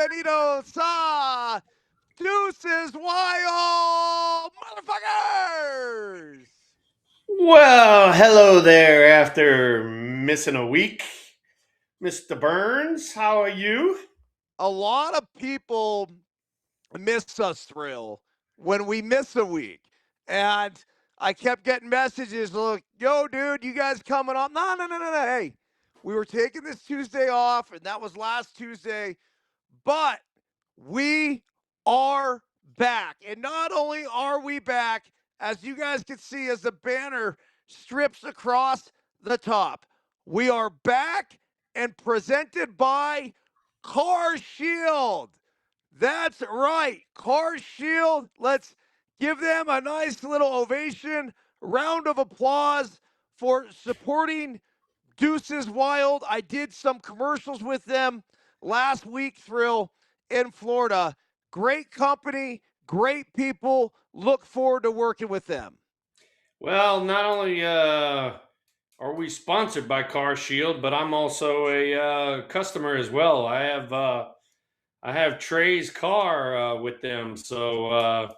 bienvenidos a DEUCES Wild Motherfuckers! Well, hello there after missing a week. Mr. Byrnes, how are you? A lot of people miss us, Thrill, when we miss a week. And I kept getting messages like, yo, dude, you guys coming on? No, no, no, no, no. Hey, we were taking this Tuesday off, and that was last Tuesday. But we are back. And not only are we back, as you guys can see as the banner strips across the top, we are back and presented by Car Shield. That's right, Car Shield. Let's give them a nice little ovation, round of applause for supporting Deuces Wild. I did some commercials with them last week, Thrill, in Florida. Great company, great people. Look forward to working with them. Well, not only are we sponsored by Car Shield, but I'm also a customer as well. I have Trey's car with them, so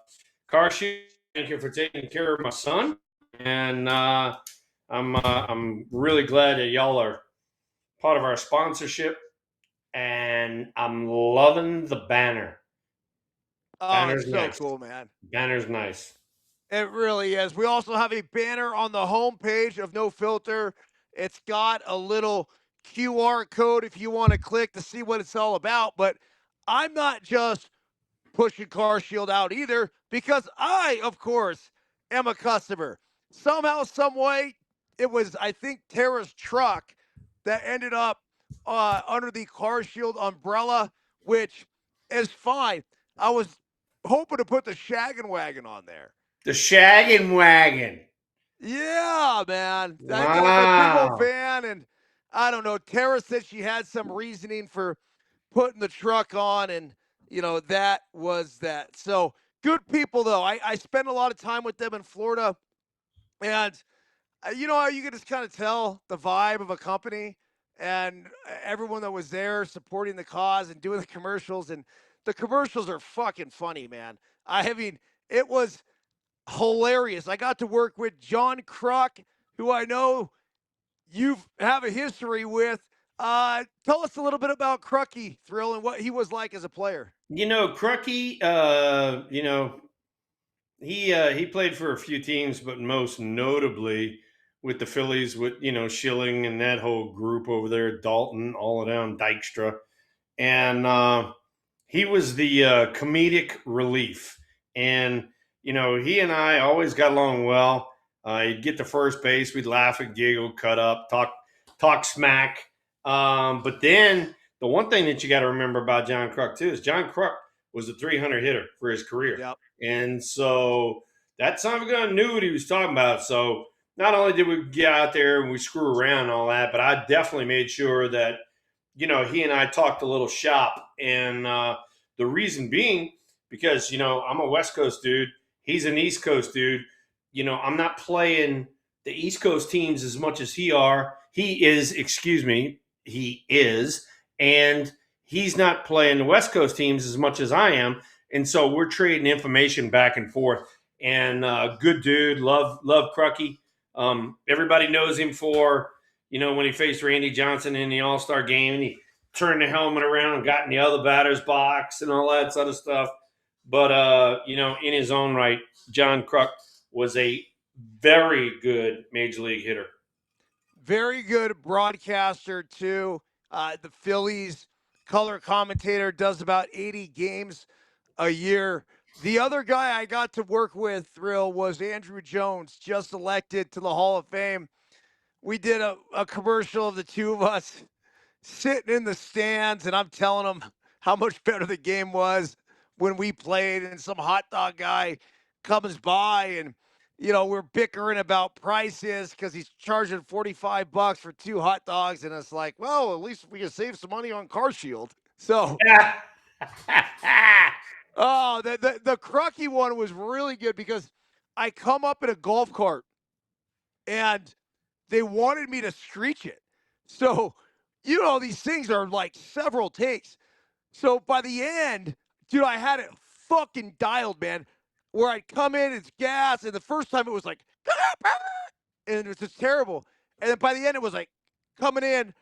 Car Shield. Thank you for taking care of my son, and I'm really glad that y'all are part of our sponsorship, and I'm loving the banner. Oh, it's Banner's so nice. cool, man. Banner's nice. It really is. We also have a banner on the homepage of No Filter. It's got a little QR code if you want to click to see what it's all about. But I'm not just pushing Car Shield out either because I, of course, am a customer. Somehow, some way, it was, I think, Tara's truck that ended up under the Car Shield umbrella, which is fine. I was hoping to put the Shaggin' Wagon on there. The Shaggin' Wagon. Yeah, man. I'm a big old Wow. fan, and I don't know. Tara said she had some reasoning for putting the truck on, and that was that. So good people, though. I spend a lot of time with them in Florida, and you know how you can just kind of tell the vibe of a company, and everyone that was there supporting the cause and doing the commercials, and the commercials are fucking funny, man. I mean, it was hilarious. I got to work with John Kruk, who I know you have a history with. Tell us a little bit about Crucky, Thrill, and what he was like as a player. Crucky, he played for a few teams, but most notably with the Phillies, with Schilling and that whole group over there, Dalton, all down Dykstra, and he was the comedic relief. And he and I always got along well. He'd get to first base, we'd laugh and giggle, cut up, talk smack. But then the one thing that you got to remember about John Kruk too is John Kruk was a 300 hitter for his career, Yep. and so that son of a gun knew what he was talking about. So not only did we get out there and we screw around and all that, but I definitely made sure that he and I talked a little shop, and the reason being because I'm a West Coast dude, he's an East Coast dude. I'm not playing the East Coast teams as much as He is, excuse me, he is, and he's not playing the West Coast teams as much as I am, and so we're trading information back and forth. And good dude, love Crucky. Everybody knows him for when he faced Randy Johnson in the All Star game, and he turned the helmet around and got in the other batter's box and all that sort of stuff. But in his own right, John Kruk was a very good major league hitter. Very good broadcaster, too. The Phillies color commentator does about 80 games a year. The other guy I got to work with, Thrill, was Andrew Jones, just elected to the Hall of Fame. We did a commercial of the two of us sitting in the stands, and I'm telling them how much better the game was when we played, and some hot dog guy comes by, and we're bickering about prices because he's charging $45 for two hot dogs, and it's like, well, at least we can save some money on Car Shield. So, oh, the Crucky one was really good because I come up in a golf cart, and they wanted me to screech it. So, these things are like several takes. So by the end, dude, I had it fucking dialed, man. Where I'd come in, it's gas, and the first time it was like, and it was just terrible. And then by the end, it was like coming in,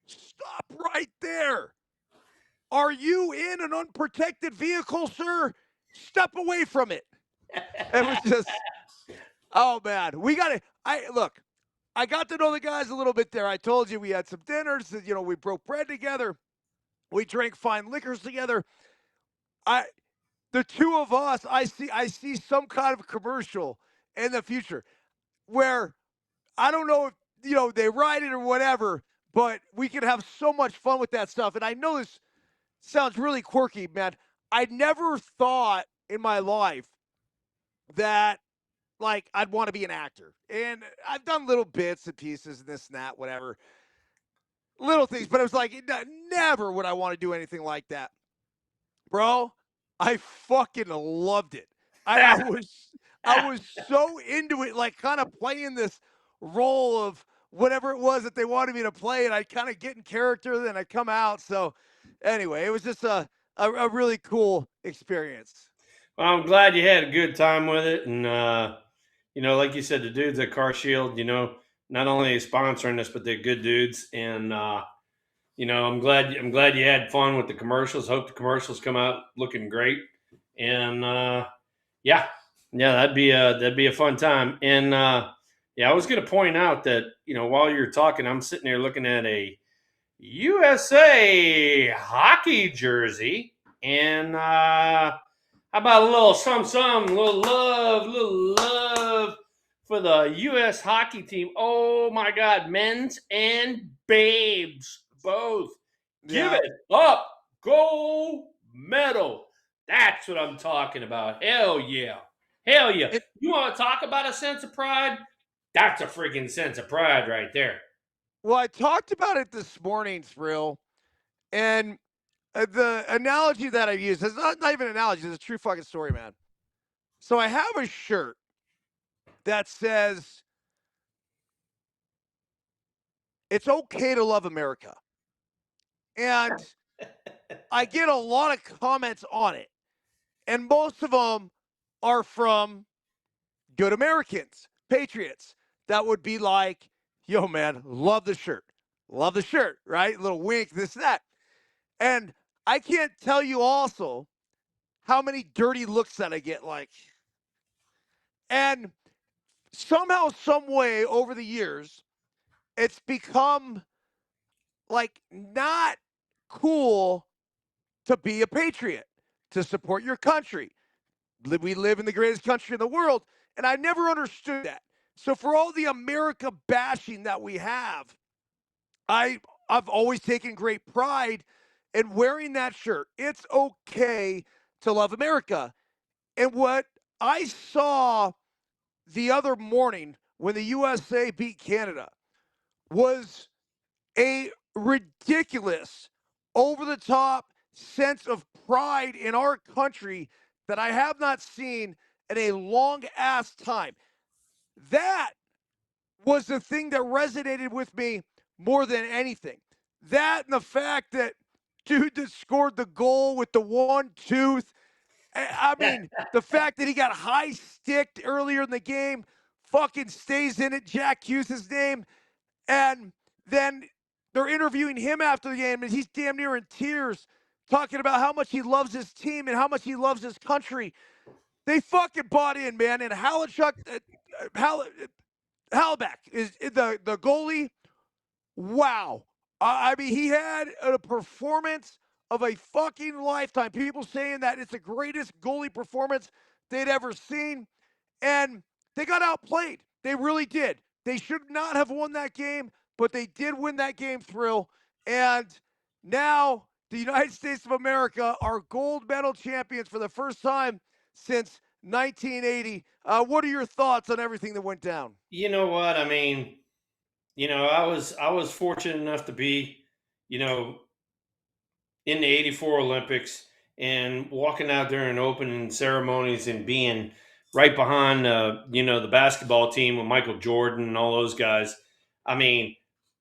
stop right there. Are you in an unprotected vehicle, sir? Step away from it. It was just, oh man, we got to. I look. I got to know the guys a little bit there. I told you we had some dinners. You know, we broke bread together. We drank fine liquors together. I, the two of us, I see some kind of commercial in the future where I don't know if they write it or whatever, but we can have so much fun with that stuff. And I know this sounds really quirky, man. I never thought in my life that like I'd want to be an actor. And I've done little bits and pieces and this and that, whatever. Little things, but it was like never would I want to do anything like that. Bro, I fucking loved it. I was so into it, like kind of playing this role of whatever it was that they wanted me to play, and I'd kind of get in character, then I'd come out. So anyway, it was just a really cool experience. Well, I'm glad you had a good time with it, and like you said, the dudes at Car Shield, not only are they sponsoring us, but they're good dudes, and I'm glad you had fun with the commercials. Hope the commercials come out looking great, and yeah, yeah, that'd be a fun time. And yeah, I was going to point out that while you're talking, I'm sitting there looking at a USA hockey jersey, and how about a little some, little love for the U.S. hockey team? Oh my God, men's and babes both. Give Yeah. it up, gold medal. That's what I'm talking about. Hell yeah, hell yeah. It, You want to talk about a sense of pride? That's a freaking sense of pride right there. well, I talked about it this morning, Thrill, and the analogy that I use is not even an analogy, it's a true fucking story, man. So I have a shirt that says, it's okay to love America. And I get a lot of comments on it. And most of them are from good Americans, patriots, that would be like, yo, man, love the shirt. Love the shirt, right? Little wink, this, that. And I can't tell you also how many dirty looks that I get like. And somehow, some way over the years, it's become like not cool to be a patriot, to support your country. We live in the greatest country in the world, and I never understood that. So for all the America bashing that we have, I've always taken great pride in wearing that shirt. It's okay to love America. And what I saw the other morning when the USA beat Canada was a ridiculous, over the top sense of pride in our country that I have not seen in a long ass time. That was the thing that resonated with me more than anything. That and the fact that dude that scored the goal with the one tooth. I mean, the fact that he got high sticked earlier in the game, fucking stays in it. Jack Hughes' his name. And then they're interviewing him after the game, and he's damn near in tears, talking about how much he loves his team and how much he loves his country. They fucking bought in, man. And Halleback is the goalie. Wow. I mean, he had a performance of a fucking lifetime. People saying that it's the greatest goalie performance they'd ever seen. And they got outplayed. They really did. They should not have won that game, but they did win that game, Thrill. And now the United States of America are gold medal champions for the first time since 1980. What are your thoughts on everything that went down? You know what? I mean, I was fortunate enough to be, you know, in the '84 Olympics and walking out there and opening ceremonies and being right behind, the basketball team with Michael Jordan and all those guys. I mean,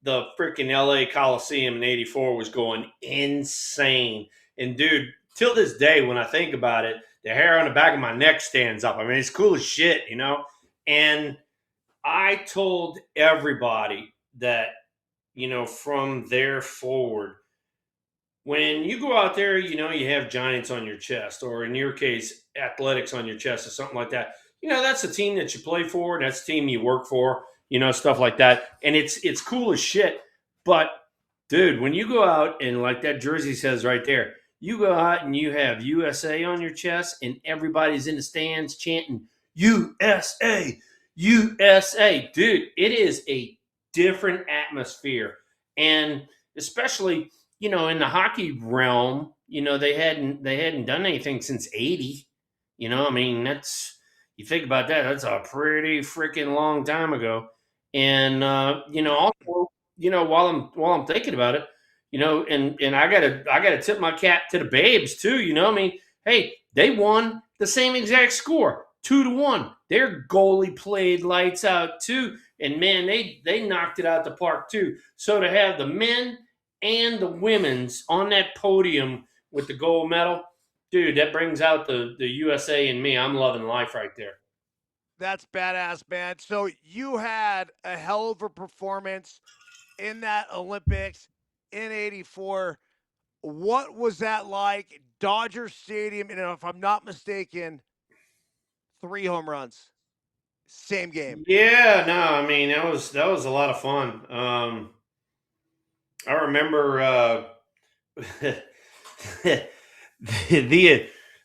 the freaking LA Coliseum in '84 was going insane. And dude, till this day, when I think about it, the hair on the back of my neck stands up. I mean, it's cool as shit, you know? And I told everybody that, you know, from there forward, when you go out there, you know, you have Giants on your chest, or in your case, Athletics on your chest, or something like that. You know, that's the team that you play for, that's the team you work for, you know, stuff like that. And it's cool as shit. But dude, when you go out and like that jersey says right there, you go out and you have USA on your chest, and everybody's in the stands chanting USA, USA. Dude, it is a different atmosphere. And especially, you know, in the hockey realm, you know, they hadn't done anything since '80. You know, I mean, that's, you think about that, that's a pretty freaking long time ago. And you know, also, you know, while I'm thinking about it, you know, and I gotta tip my cap to the Babes too. You know, I mean, hey, they won the same exact score, 2-1. Their goalie played lights out too, and man, they knocked it out the park too. So to have the men and the women's on that podium with the gold medal, dude, that brings out the USA in me. I'm loving life right there. That's badass, man. So you had a hell of a performance in that Olympics in '84. What was that like? Dodger Stadium, and if I'm not mistaken, 3 home runs, same game. Yeah, no, I mean that was a lot of fun. I remember the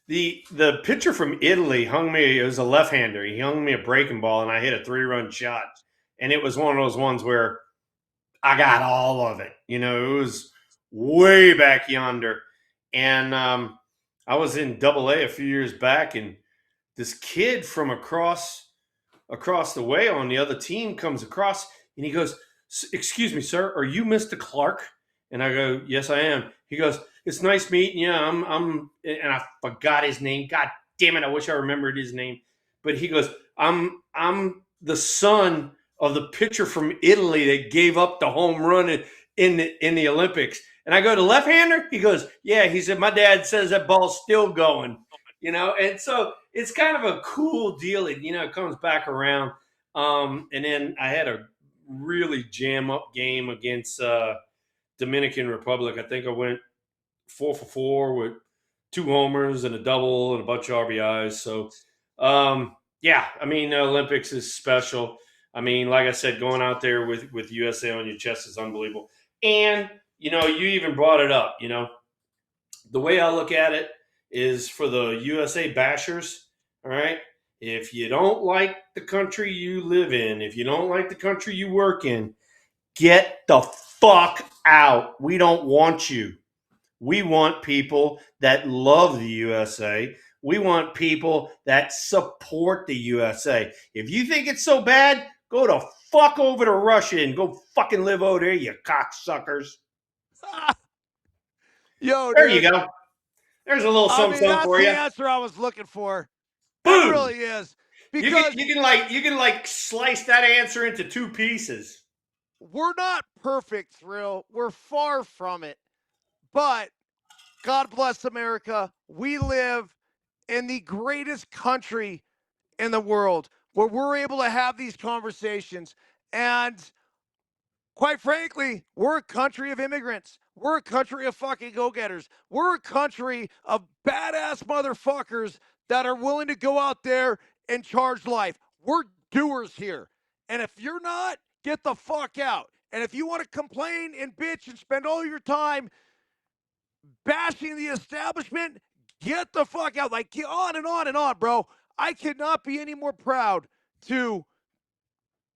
the pitcher from Italy hung me. It was a left-hander. He hung me a breaking ball, and I hit a 3-run shot. And it was one of those ones where I got all of it. You know, it was way back yonder. And I was in Double A a few years back, and this kid from across the way on the other team comes across, and he goes, "Excuse me, sir, are you Mr. Clark?" And I go, "Yes, I am." He goes, "It's nice meeting you. And I forgot his name. God damn it, I wish I remembered his name. But he goes, I'm the son of the pitcher from Italy that gave up the home run in the Olympics." And I go, "The left-hander?" He goes, "Yeah." He said, "My dad says that ball's still going." You know, and so it's kind of a cool deal. You know, it comes back around. And then I had a really jam up game against Dominican Republic. I think I went 4 for 4 with 2 homers and a double and a bunch of RBIs. So, yeah, I mean, the Olympics is special. I mean, like I said, going out there with USA on your chest is unbelievable. And, you know, you even brought it up, you know, the way I look at it is for the USA bashers, all right? If you don't like the country you live in, if you don't like the country you work in, get the fuck out. We don't want you. We want people that love the USA. We want people that support the USA. If you think it's so bad, go to fuck over to Russia and go fucking live over there, you cocksuckers. Yo, There you dude. go. There's a little I something, mean, something that's for the you. answer I was looking for. It Boom. really is. You can Because you can slice that answer into 2 pieces. we're not perfect, Thrill. We're far from it. But God bless America. We live in the greatest country in the world where we're able to have these conversations. And quite frankly, we're a country of immigrants. We're a country of fucking go getters. We're a country of badass motherfuckers that are willing to go out there and charge life. We're doers here. And if you're not, get the fuck out. And if you want to complain and bitch and spend all your time bashing the establishment, get the fuck out. Like, on and on and on, bro. I cannot be any more proud to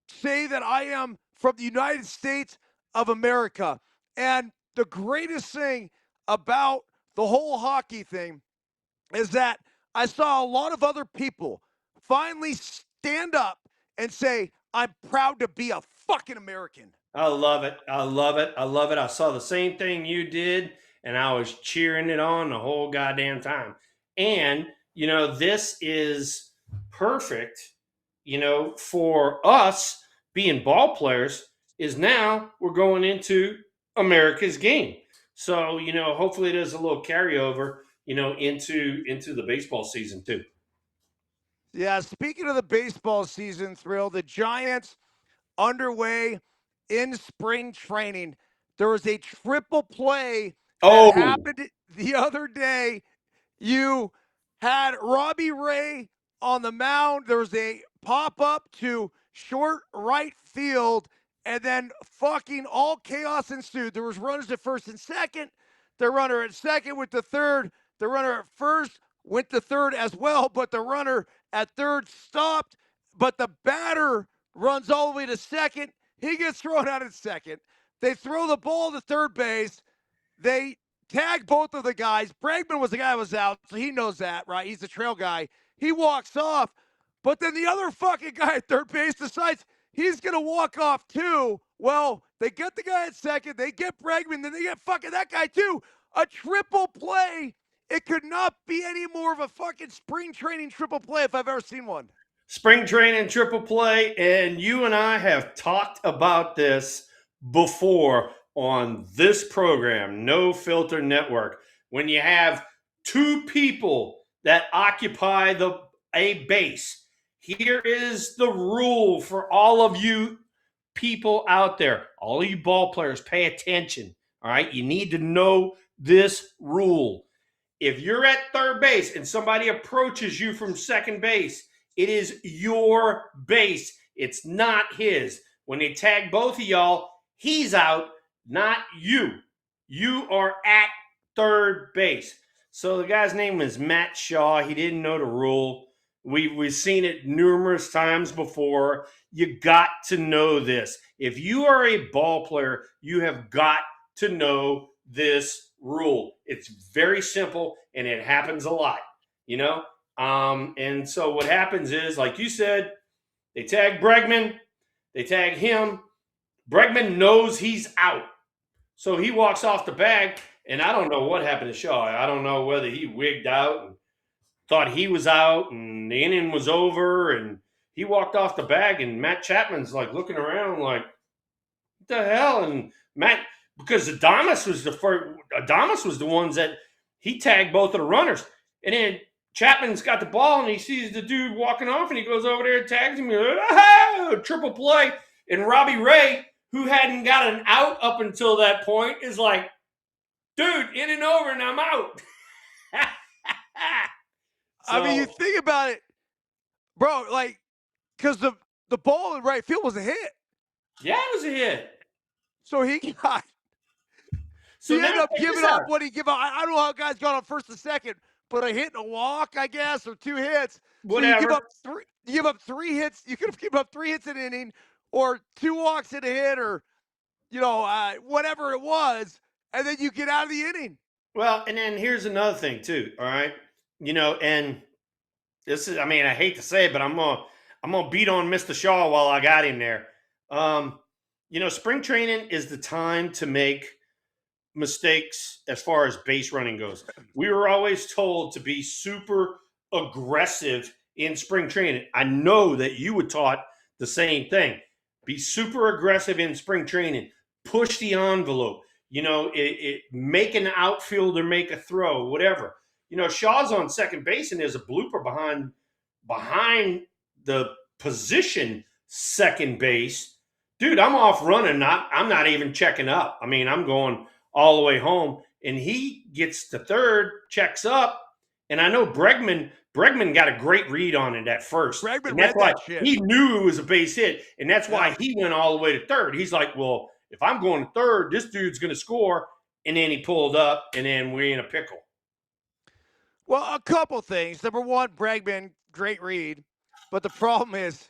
say that I am from the United States of America. And the greatest thing about the whole hockey thing is that I saw a lot of other people finally stand up and say, I'm proud to be a fucking American. I love it. I love it. I love it. I saw the same thing you did, and I was cheering it on the whole goddamn time. And, you know, this is perfect, you know, for us being ball players. is now we're going into America's game. So, hopefully there's a little carryover, into the baseball season too. Yeah, speaking of the baseball season, Thrill, the Giants underway in spring training. There was a triple play that Oh, happened the other day. You had Robbie Ray on the mound. There was a pop up to short right field, and then fucking all chaos ensued. There was runners at first and second. The runner at second went to third. The runner at first went to third as well, but the runner at third stopped. But the batter runs all the way to second. He gets thrown out at second. They throw the ball to third base. They tag both of the guys. Bregman was the guy who was out, so he knows that, right? He's the trail guy. He walks off, but then the other fucking guy at third base decides he's going to walk off too. Well, they get the guy at second, they get Bregman, then they get fucking that guy too. A triple play. It could not be any more of a fucking spring training triple play if I've ever seen one. spring training triple play, and you and I have talked about this before on this program, No Filter Network. When you have two people that occupy a base, here is the rule for all of you people out there, all of you ball players, pay attention. All right, you need to know this rule. If you're at third base and somebody approaches you from second base, it is your base. It's not his. When they tag both of y'all, he's out, not you. You are at third base. So the guy's name was Matt Shaw. He didn't know the rule. We've seen it numerous times before. You got to know this. If you are a ball player, you have got to know this rule. It's very simple and it happens a lot, you know? And so what happens is, like you said, they tag Bregman, they tag him. Bregman knows he's out. So he walks off the bag, and I don't know what happened to Shaw. I don't know whether he wigged out and thought he was out and the inning was over, and he walked off the bag, and Matt Chapman's like looking around like, what the hell? And Matt, because Adamas was the ones that he tagged both of the runners. And then Chapman's got the ball and he sees the dude walking off and he goes over there and tags him. Oh, triple play. And Robbie Ray, who hadn't got an out up until that point, is like, dude, in and over and I'm out. I mean, you think about it, bro, like, because the ball in right field was a hit. Yeah, it was a hit. So he ended up giving up what he gave up. I don't know how guys got on first and second, but a hit and a walk, I guess, or two hits. Whatever. So you give up three hits. You could have given up 3 hits in an inning, or 2 walks in a hit, or whatever it was, and then you get out of the inning. Well, and then here's another thing too. All right, and this is, I mean, I hate to say it, but I'm gonna beat on Mr. Shaw while I got him there. Spring training is the time to make mistakes as far as base running goes. We were always told to be super aggressive in spring training. I know that you were taught the same thing. Be super aggressive in spring training. Push the envelope. Make an outfielder make a throw, whatever. Shaw's on second base and there's a blooper behind the position second base. Dude, I'm off running. I'm not even checking up. I mean, I'm going all the way home, and he gets to third, checks up, and I know Bregman got a great read on it at first. Bregman and that's read why that shit. He knew it was a base hit, and that's why he went all the way to third. He's like, well, if I'm going to third, this dude's going to score, and then he pulled up, and then we're in a pickle. Well, a couple things. Number one, Bregman, great read, but the problem is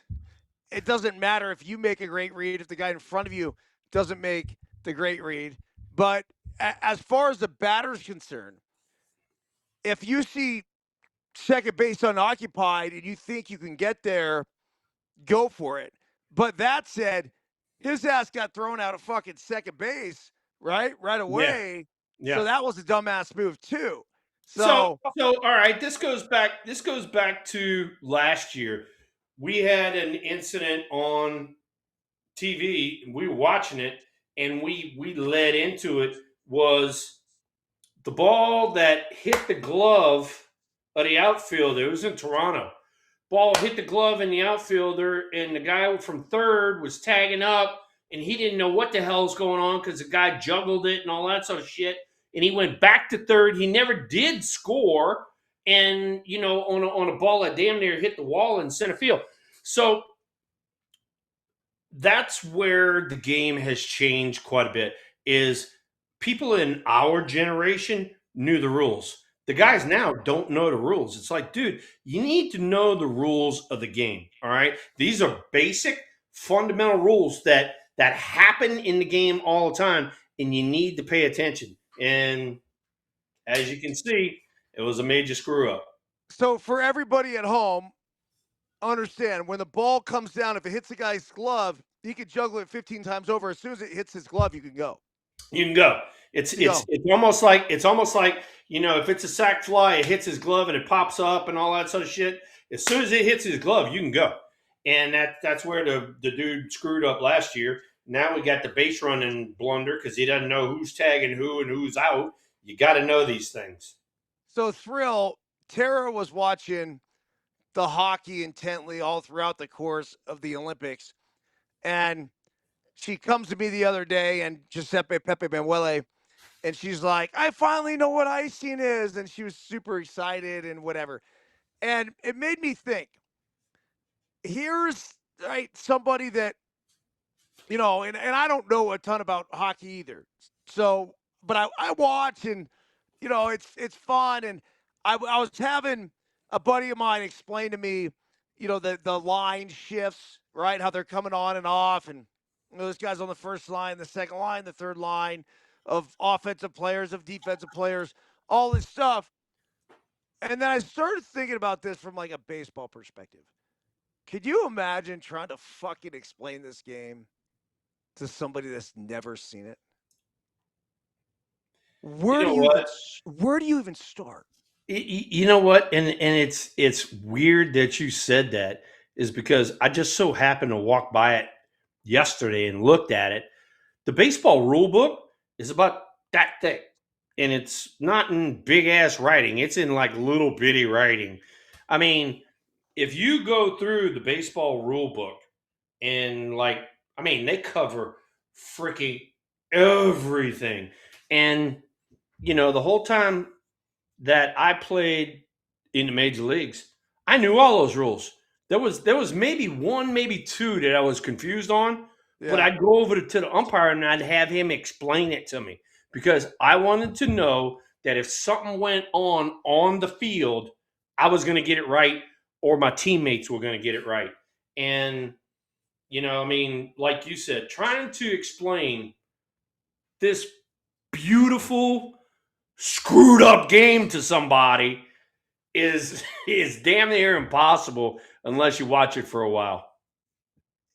it doesn't matter if you make a great read if the guy in front of you doesn't make the great read. But as far as the batter's concerned, if you see second base unoccupied and you think you can get there, go for it. But that said, his ass got thrown out of fucking second base, right away. Yeah. So that was a dumbass move too. So all right, this goes back to last year. We had an incident on TV. We were watching it, and we led into it. Was the ball that hit the glove of the outfielder? It was in Toronto. Ball hit the glove in the outfielder, and the guy from third was tagging up, and he didn't know what the hell's going on because the guy juggled it and all that sort of shit. And he went back to third. He never did score, and on a ball that damn near hit the wall in center field. So that's where the game has changed quite a bit. Is people in our generation knew the rules. The guys now don't know the rules. It's like, dude, you need to know the rules of the game. All right, these are basic, fundamental rules that happen in the game all the time, and you need to pay attention. And as you can see, it was a major screw up. So for everybody at home, understand when the ball comes down, if it hits the guy's glove, he could juggle it 15 times over. As soon as it hits his glove, you can go. You can go. It's almost like if it's a sack fly, it hits his glove and it pops up and all that sort of shit. As soon as it hits his glove, you can go. And that's where the dude screwed up last year. Now we got the base running blunder because he doesn't know who's tagging who and who's out. You got to know these things. So Thrill, Tara was watching the hockey intently all throughout the course of the Olympics. And she comes to me the other day, and Giuseppe Pepe Manuele, and she's like, I finally know what icing is. And she was super excited and whatever. And it made me think, here's somebody that, and I don't know a ton about hockey either. So, but I watch, and, it's fun. And I was having a buddy of mine explain to me, the line shifts, right? How they're coming on and off. And those guys on the first line, the second line, the third line of offensive players, of defensive players, all this stuff. And then I started thinking about this from like a baseball perspective. Could you imagine trying to fucking explain this game to somebody that's never seen it? You know what? Where do you even start? You know what? And it's weird that you said that, is because I just so happened to walk by it yesterday and looked at it. The baseball rule book is about that thick, and it's not in big ass writing. It's in like little bitty writing. I mean, if you go through the baseball rule book and they cover freaking everything. And the whole time that I played in the major leagues, I knew all those rules. There was maybe one, maybe two that I was confused on, but I'd go over to the umpire and I'd have him explain it to me because I wanted to know that if something went on the field, I was going to get it right, or my teammates were going to get it right. And like you said, trying to explain this beautiful screwed up game to somebody is damn near impossible unless you watch it for a while.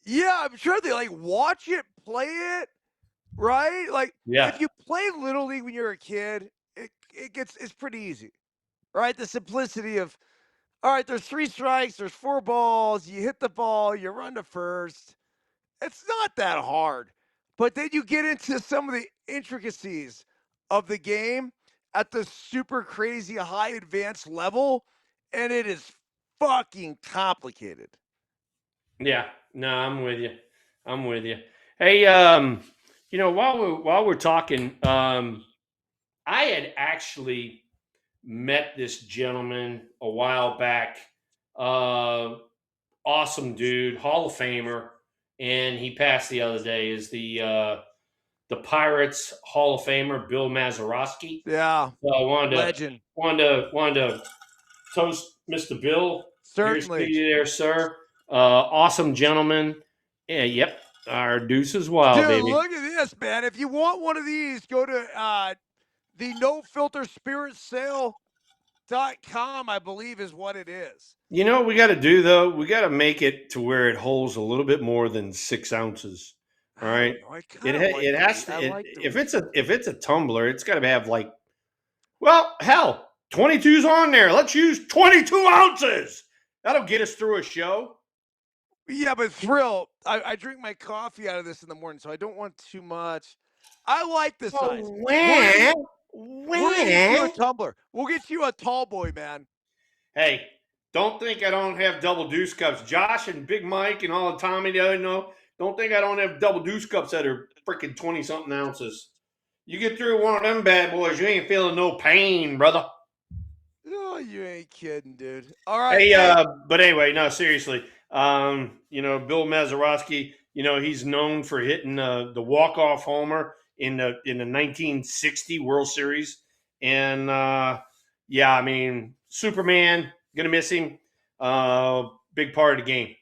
Yeah, I'm sure they watch it, play it, right? If you play Little League when you're a kid, it's pretty easy, right? The simplicity of, all right, there's 3 strikes, there's 4 balls, you hit the ball, you run to first. It's not that hard. But then you get into some of the intricacies of the game at the super crazy high advanced level, and it is fucking complicated. Yeah, no, I'm with you. Hey, while we're talking, I had actually met this gentleman a while back. Awesome dude, Hall of Famer, and he passed the other day. Is the Pirates Hall of Famer Bill Mazeroski? Yeah, so I legend. Wanted to toast Mr. Bill. Certainly. Here's to you there, sir. Awesome gentleman. Yeah, yep. Our deuces wild, dude, baby. Look at this, man. If you want one of these, go to the No Filter Spirit Sale.com, I believe is what it is. You know what we got to do, though? We got to make it to where it holds a little bit more than 6 ounces. All right. It has to. If it's a tumbler, it's got to have hell, 22's on there. Let's use 22 ounces. That'll get us through a show. Yeah, but Thrill, I drink my coffee out of this in the morning, so I don't want too much. I like the size. Oh, We're gonna get you a when? tumbler. We'll get you a tall boy, man. Hey, don't think I don't have double deuce cups. Josh and Big Mike and all the Tommy, don't think I don't have double deuce cups that are freaking 20 something ounces. You get through one of them bad boys, you ain't feeling no pain, brother. Oh, you ain't kidding, dude. All right, Hey, hey. but anyway, no, seriously. Bill Mazeroski, he's known for hitting the walk-off homer in the 1960 World Series. And yeah, I mean, Superman, gonna miss him. Big part of the game.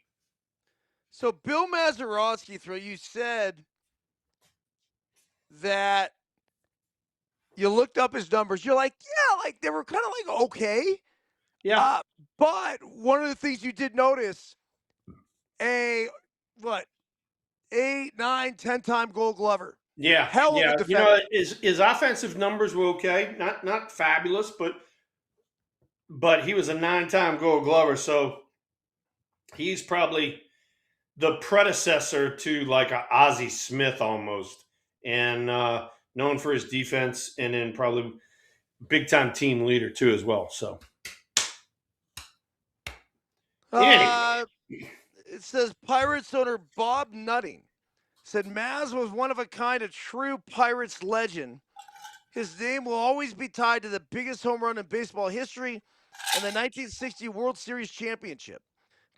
So Bill Mazeroski, throw you said that you looked up his numbers. You're like, yeah, like they were kind of like okay. Yeah, Uh, but one of the things you did notice, a what, 8, 9, 10-time Gold Glover. yeah, Hell of a yeah. defender. His offensive numbers were okay, not fabulous, but he was a 9-time Gold Glover, so he's probably the predecessor to like a Ozzie Smith almost, and known for his defense, and then probably big time team leader too as well. So anyway, Uh, it says Pirates owner Bob Nutting said Maz was one of a kind, a true Pirates legend. His name will always be tied to the biggest home run in baseball history and the 1960 World Series championship.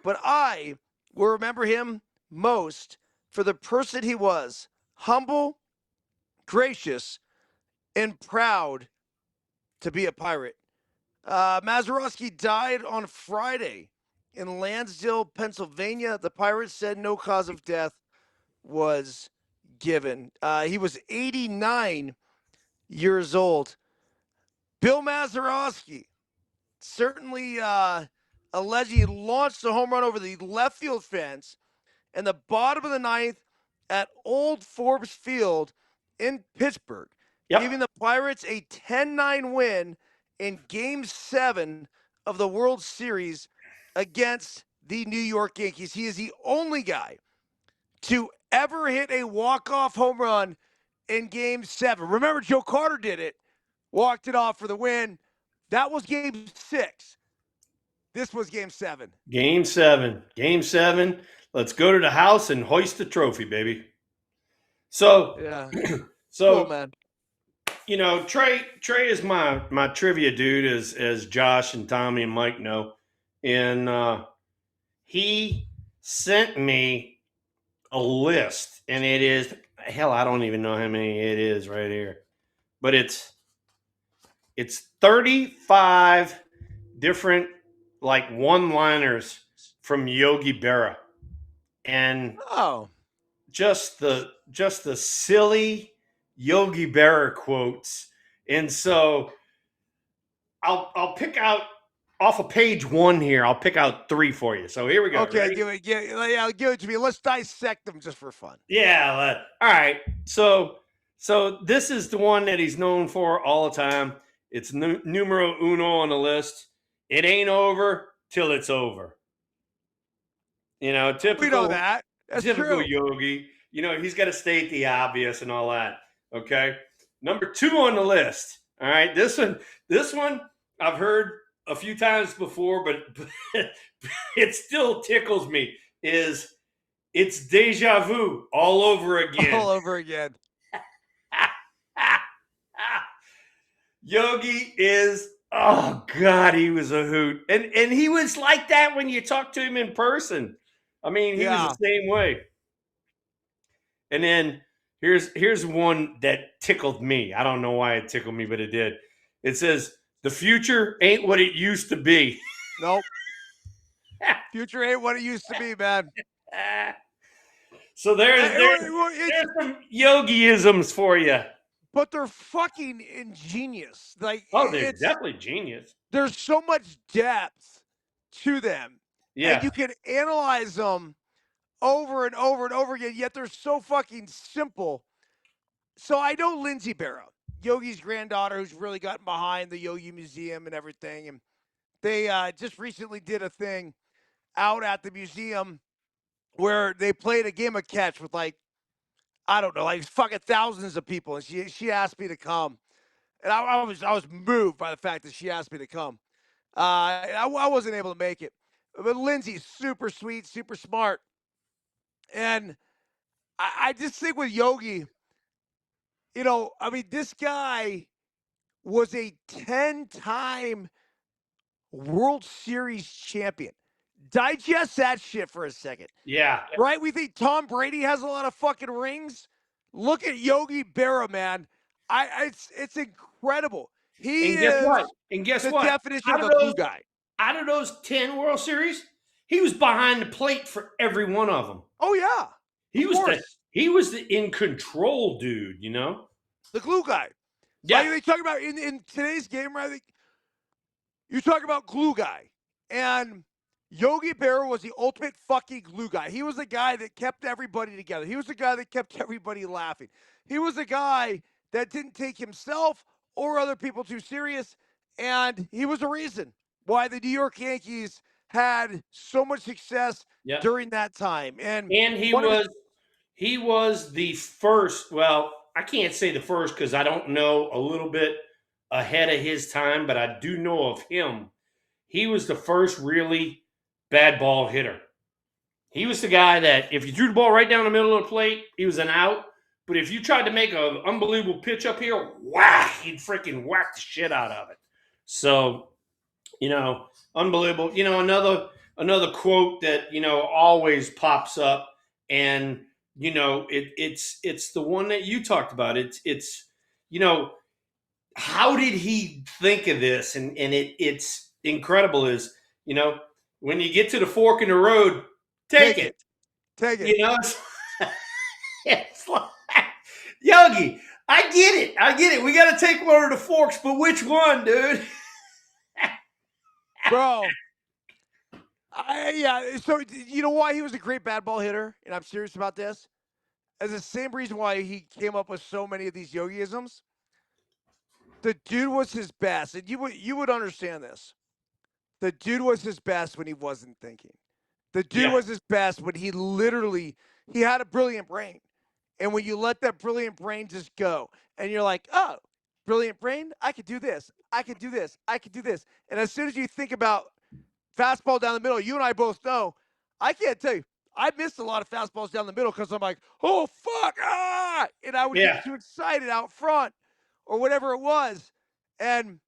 But I will remember him most for the person he was, humble, gracious, and proud to be a Pirate. Mazeroski died on Friday in Lansdale, Pennsylvania. The Pirates said no cause of death was given. He was 89 years old. Bill Mazeroski, certainly a legend. He launched a home run over the left field fence in the bottom of the ninth at Old Forbes Field in Pittsburgh, yep, giving the Pirates a 10-9 win in Game 7 of the World Series against the New York Yankees. He is the only guy to ever hit a walk-off home run in Game 7. Remember, Joe Carter did it, walked it off for the win. That was Game 6. This was Game 7. Game seven. Let's go to the house and hoist the trophy, baby. So, Yeah, cool, so man. Trey is my trivia dude, as Josh and Tommy and Mike know, and he sent me a list, and it is hell. I don't even know how many it is right here, but it's 35 different like one-liners from Yogi Berra, and Oh, just the silly Yogi Berra quotes. And so I'll pick out off of page one here. I'll pick out three for you. So here we go. okay. Ready? Give it to me. Let's dissect them just for fun. Yeah. All right. So this is the one that he's known for all the time. It's numero uno on the list. It ain't over till it's over. We know Typical that. That's typical true. Yogi. He's got to state the obvious and all that. Okay. Number two on the list. All right. This one I've heard a few times before, but it still tickles me. It's deja vu all over again. All over again. Yogi is, oh God, he was a hoot. And he was like that when you talk to him in person. I mean, he was Yeah. the same way. And then here's one that tickled me. I don't know why it tickled me, but it did. It says, "The future ain't what it used to be." Nope. Future ain't what it used to be, man. So there's some yogiisms for you. But they're fucking ingenious. Like Oh, they're it's definitely genius. there's so much depth to them, and Yeah. you can analyze them over and over and over again. Yet they're so fucking simple. So I know Lindsay Barrow, Yogi's granddaughter, who's really gotten behind the Yogi Museum and everything, and they just recently did a thing out at the museum where they played a game of catch with like, I don't know, like fucking thousands of people, and she asked me to come, and I was moved by the fact that she asked me to come. I wasn't able to make it, but Lindsay's super sweet, super smart, and I just think with Yogi, I mean, this guy was a 10-time World Series champion. Digest that shit for a second. Yeah. Right? We think Tom Brady has a lot of fucking rings. Look at Yogi Berra, man. It's incredible. He And guess what? is And guess the what? definition Out of of a glue those, guy. out of those 10 World Series, he was behind the plate for every one of them. Oh yeah, He of was the course, he was the in control dude, you know? the glue guy. Like Yeah. they talk about in today's game, right? You talk about glue guy, and Yogi Berra was the ultimate fucking glue guy. He was the guy that kept everybody together. He was the guy that kept everybody laughing. He was the guy that didn't take himself or other people too serious, and he was the reason why the New York Yankees had so much success Yeah. during that time. And And one of his he was the first, well, I can't say the first because I don't know a little bit ahead of his time, but I do know of him. He was the first really bad ball hitter. He was the guy that if you threw the ball right down the middle of the plate, he was an out. But if you tried to make an unbelievable pitch up here, whack, he'd freaking whack the shit out of it. So, unbelievable. Another quote that always pops up, and it's the one that you talked about. It's how did he think of this? And it's incredible. Is when you get to the fork in the road, take it. take it. You know, it's like, Yogi, I get it. I get it. We got to take one of the forks, but which one, dude? Bro. Yeah, so you know why he was a great bad ball hitter? And I'm serious about this. As the same reason why he came up with so many of these yogiisms. The dude was his best, and you would understand this. The dude was his best when he wasn't thinking. The dude Yeah. was his best when he had a brilliant brain. And when you let that brilliant brain just go, and you're like, oh, brilliant brain, I could do this. I could do this. I could do this. And as soon as you think about fastball down the middle, you and I both know, I can't tell you, I missed a lot of fastballs down the middle because I'm like, oh, fuck, and I would Yeah. get too excited out front or whatever it was. And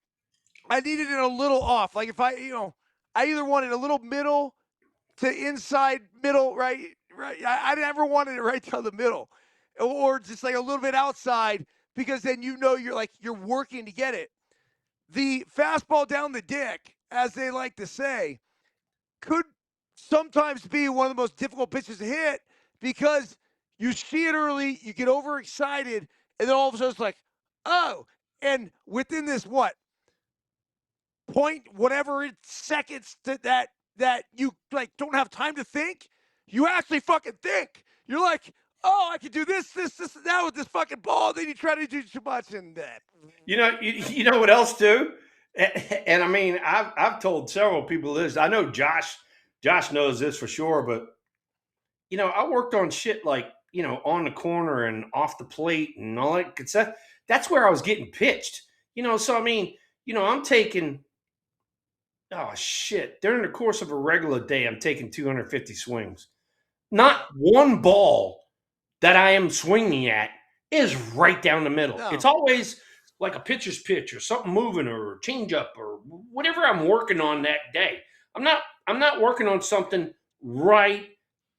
I needed it a little off. Like if I either wanted a little middle to inside middle, right? Right. I never wanted it right down the middle, or just like a little bit outside, because then you're working to get it. The fastball down the dick, as they like to say, could sometimes be one of the most difficult pitches to hit because you see it early, you get overexcited, and then all of a sudden it's like, oh, and within this point whatever seconds that you like don't have time to think, you actually fucking think. You're like, oh, I could do this, and that with this fucking ball. Then you try to do too much, and that. You know what else too? And I mean, I've told several people this. I know Josh knows this for sure, but I worked on shit like on the corner and off the plate and all that. Cause that's where I was getting pitched. So I mean, I'm taking oh shit during the course of a regular day, I'm taking 250 swings. Not one ball that I am swinging at is right down the middle. No, It's always like a pitcher's pitch or something moving or a changeup or whatever I'm working on that day. I'm not working on something right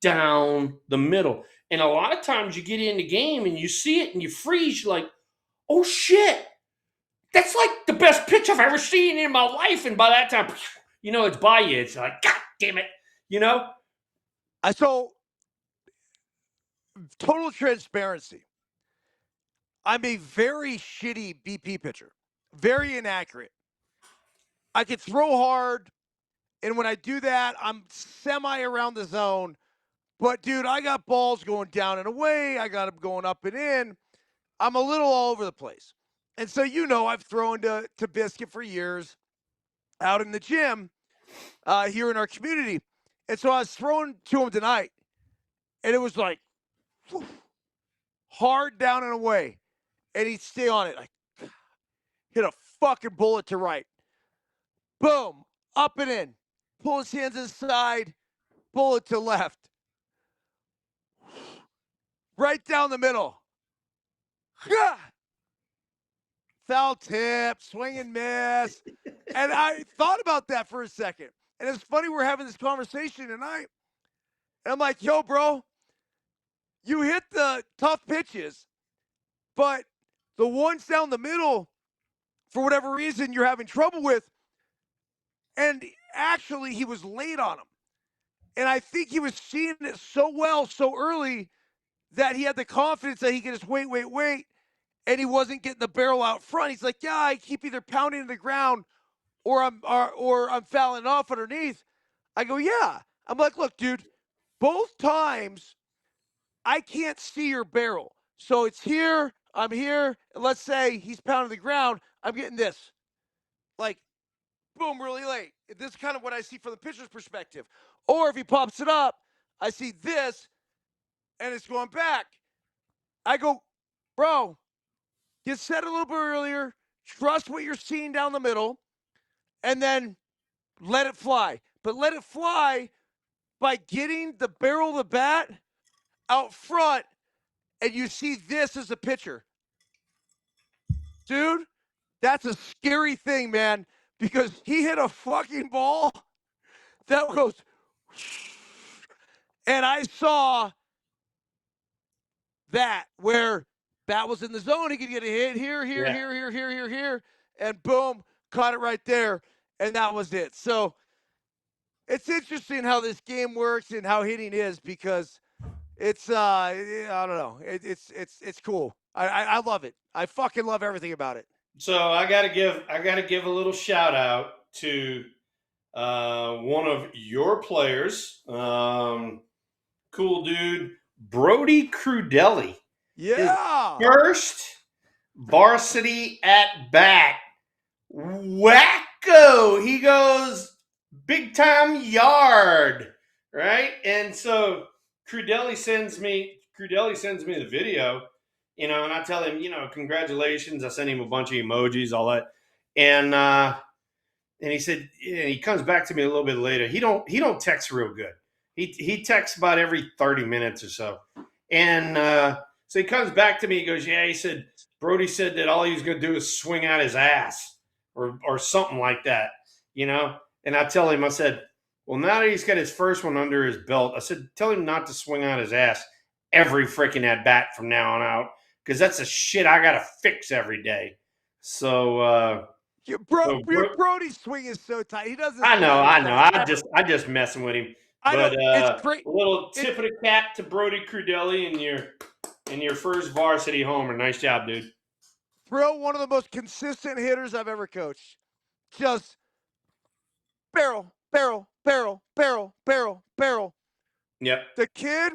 down the middle. And a lot of times you get in the game and you see it and you freeze. You're like, oh shit, that's like the best pitch I've ever seen in my life. And by that time, it's by you. It's like, God damn it, you know? I so total transparency. I'm a very shitty BP pitcher, very inaccurate. I can throw hard, and when I do that, I'm semi around the zone. But dude, I got balls going down and away. I got them going up and in. I'm a little all over the place. And so I've thrown to Biscuit for years out in the gym here in our community. And so I was throwing to him tonight. and it was like whew, hard down and away, and he'd stay on it. Like hit a fucking bullet to right, boom, up and in, pull his hands inside, bullet to left, right down the middle. Foul tip, swing and miss. And I thought about that for a second. And it's funny we're having this conversation tonight. And I'm like, yo, bro, you hit the tough pitches, but the ones down the middle, for whatever reason, you're having trouble with. And actually, he was late on them. And I think he was seeing it so well, so early, that he had the confidence that he could just wait. And he wasn't getting the barrel out front. He's like, yeah, I keep either pounding the ground or I'm fouling off underneath. I go, yeah. I'm like, look, dude, both times I can't see your barrel. So it's here, I'm here, and let's say he's pounding the ground, I'm getting this. Like, boom, really late. This is kind of what I see from the pitcher's perspective. Or if he pops it up, I see this, and it's going back. I go, bro, get set a little bit earlier, trust what you're seeing down the middle, and then let it fly. But let it fly by getting the barrel of the bat out front, and you see this as a pitcher. Dude, that's a scary thing, man, because he hit a fucking ball that goes, and I saw that where that was in the zone. He could get a hit here, and boom, caught it right there, and that was it. So it's interesting how this game works and how hitting is because it's I don't know. It's cool. I love it. I fucking love everything about it. So I gotta give a little shout out to one of your players, cool dude, Brody Crudelli. His Yeah. first varsity at bat. Wacko! He goes big time yard, right? And so Crudelli sends me the video, and I tell him, congratulations. I send him a bunch of emojis, all that, and he said, and he comes back to me a little bit later. He don't text real good. He texts about every 30 minutes or so, and so he comes back to me. He goes, yeah. He said Brody said that all he was going to do is swing out his ass or something like that, And I tell him, I said, well, now that he's got his first one under his belt, I said, tell him not to swing out his ass every freaking at bat from now on out, because that's the shit I got to fix every day. So, Your Brody's swing is so tight. He doesn't. I know. I just messing with him. But it's great. A little tip of the cap to Brody Crudelli in your first varsity homer. Nice job, dude. Thrill, one of the most consistent hitters I've ever coached. Just barrel. Yep. The kid,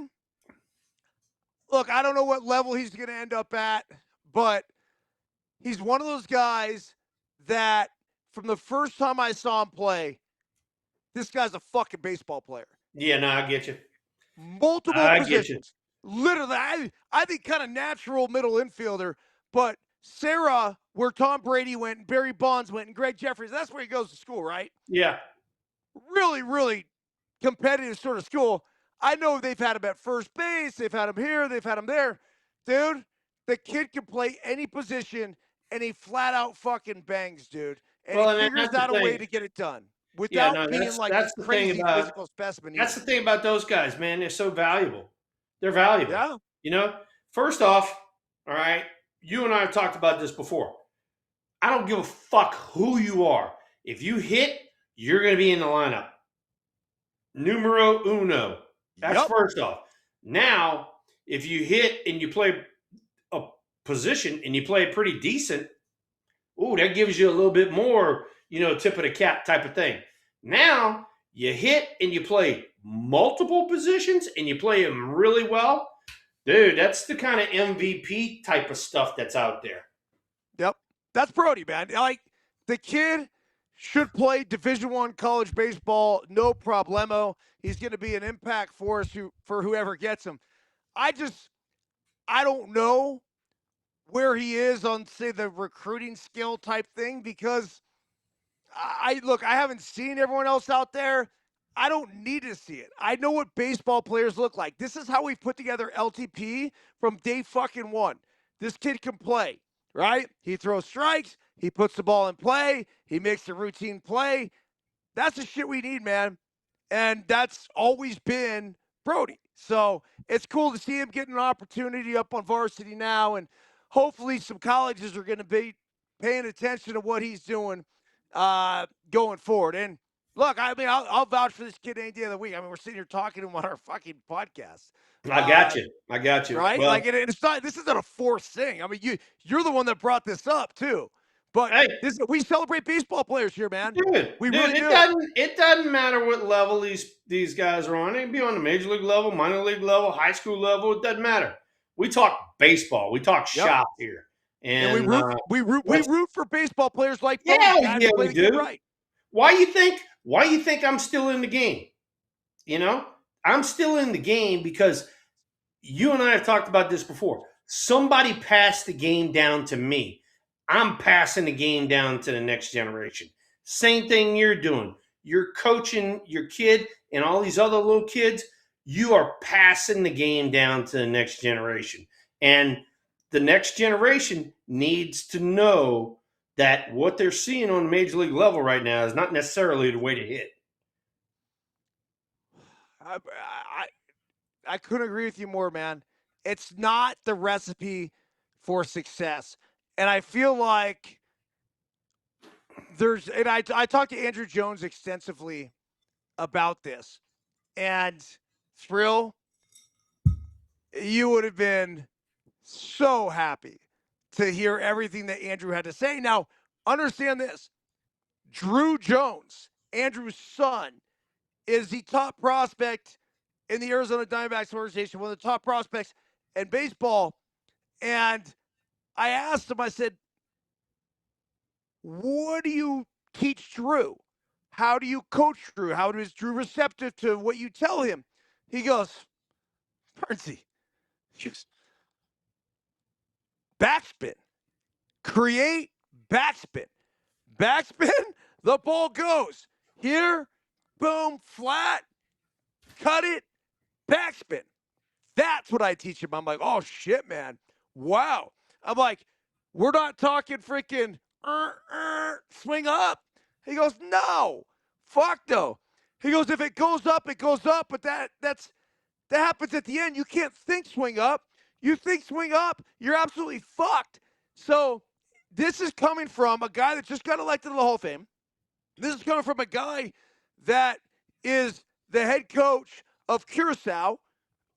look, I don't know what level he's going to end up at, but he's one of those guys that from the first time I saw him play, this guy's a fucking baseball player. Yeah, no, I get you. Multiple positions. Literally, I think kind of natural middle infielder, but Sarah, where Tom Brady went and Barry Bonds went and Greg Jeffries, that's where he goes to school, right? Yeah. Really, really competitive sort of school. I know they've had him at first base. They've had him here. They've had him there. Dude, the kid can play any position, and he flat out fucking bangs, dude. And he figures out a way to get it done without being like this crazy physical specimen. That's the thing about those guys, man. They're so valuable. They're valuable. Yeah. First off, all right, you and I have talked about this before. I don't give a fuck who you are. If you hit, you're going to be in the lineup. Numero uno. That's first off. Now, if you hit and you play a position and you play pretty decent, that gives you a little bit more, tip of the cap type of thing. Now, you hit and you play multiple positions and you play them really well. Dude, that's the kind of MVP type of stuff that's out there. Yep. That's Brody, man. Like, the kid should play Division I college baseball, no problemo. He's going to be an impact force for whoever gets him. I don't know where he is on, say, the recruiting skill type thing, because I haven't seen everyone else out there. I don't need to see it. I know what baseball players look like. This is how we've put together LTP from day fucking one. This kid can play, right? He throws strikes. He puts the ball in play. He makes the routine play. That's the shit we need, man. And that's always been Brody. So it's cool to see him getting an opportunity up on varsity now. And hopefully some colleges are going to be paying attention to what he's doing going forward. And look, I mean, I'll vouch for this kid any day of the week. I mean, we're sitting here talking to him on our fucking podcast. I got you. I got you. Right? Well, Like, and it's not. This isn't a forced thing. I mean, you're the one that brought this up too. But hey, we celebrate baseball players here, man. We really it do. doesn't matter what level these guys are on. They can be on the major league level, minor league level, high school level. It doesn't matter. We talk baseball. We talk Yep. shop here, And we and root for baseball players like Brody, yeah, guys yeah, who play we the game do. right. Why you think I'm still in the game? You know, I'm still in the game because you and I have talked about this before. Somebody passed the game down to me. I'm passing the game down to the next generation. Same thing you're doing. You're coaching your kid and all these other little kids. You are passing the game down to the next generation. And the next generation needs to know that what they're seeing on the major league level right now is not necessarily the way to hit. I couldn't agree with you more, man. It's not the recipe for success. And I feel like I talked to Andrew Jones extensively about this. And Thrill, you would have been so happy to hear everything that Andrew had to say. Now, understand this. Drew Jones, Andrew's son, is the top prospect in the Arizona Diamondbacks organization, one of the top prospects in baseball. And I asked him, I said, what do you teach Drew? How do you coach Drew? How is Drew receptive to what you tell him? He goes, Bernsey, just backspin, create backspin. Backspin, the ball goes. Here, boom, flat, cut it, backspin. That's what I teach him. I'm like, oh shit, man. Wow. I'm like, we're not talking freaking swing up. He goes, no. Fuck no. He goes, if it goes up, it goes up, but that happens at the end. You can't think swing up. You think swing up, you're absolutely fucked. So this is coming from a guy that just got elected to the Hall of Fame. This is coming from a guy that is the head coach of Curacao,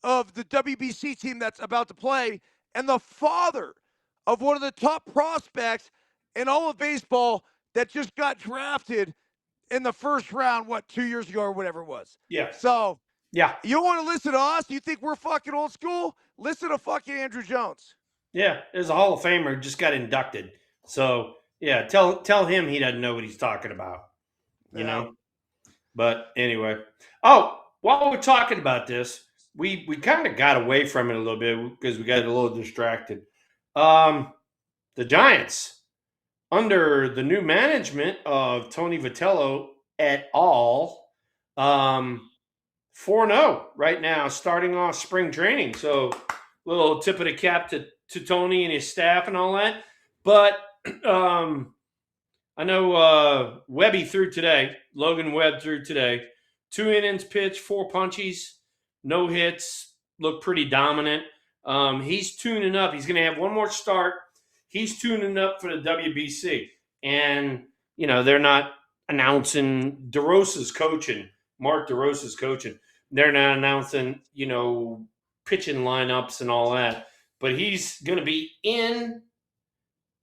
of the WBC team that's about to play, and the father of one of the top prospects in all of baseball that just got drafted in the first round, 2 years ago or whatever it was. Yeah. So, yeah. You don't want to listen to us? You think we're fucking old school? Listen to fucking Andrew Jones. Yeah, there's a Hall of Famer just got inducted. So, yeah, tell him he doesn't know what he's talking about. You know? But anyway. Oh, while we're talking about this, we kind of got away from it a little bit because we got a little distracted. The Giants, under the new management of Tony Vitello et al., 4-0 right now, starting off spring training. So, little tip of the cap to Tony and his staff and all that. But I know Webby threw today. Logan Webb threw today. 2 innings pitched, 4 punchies, no hits, looked pretty dominant. He's tuning up. He's going to have one more start. He's tuning up for the WBC. And, you know, they're not announcing DeRosa's coaching, Mark DeRosa's coaching. They're not announcing, you know, pitching lineups and all that. But he's going to be in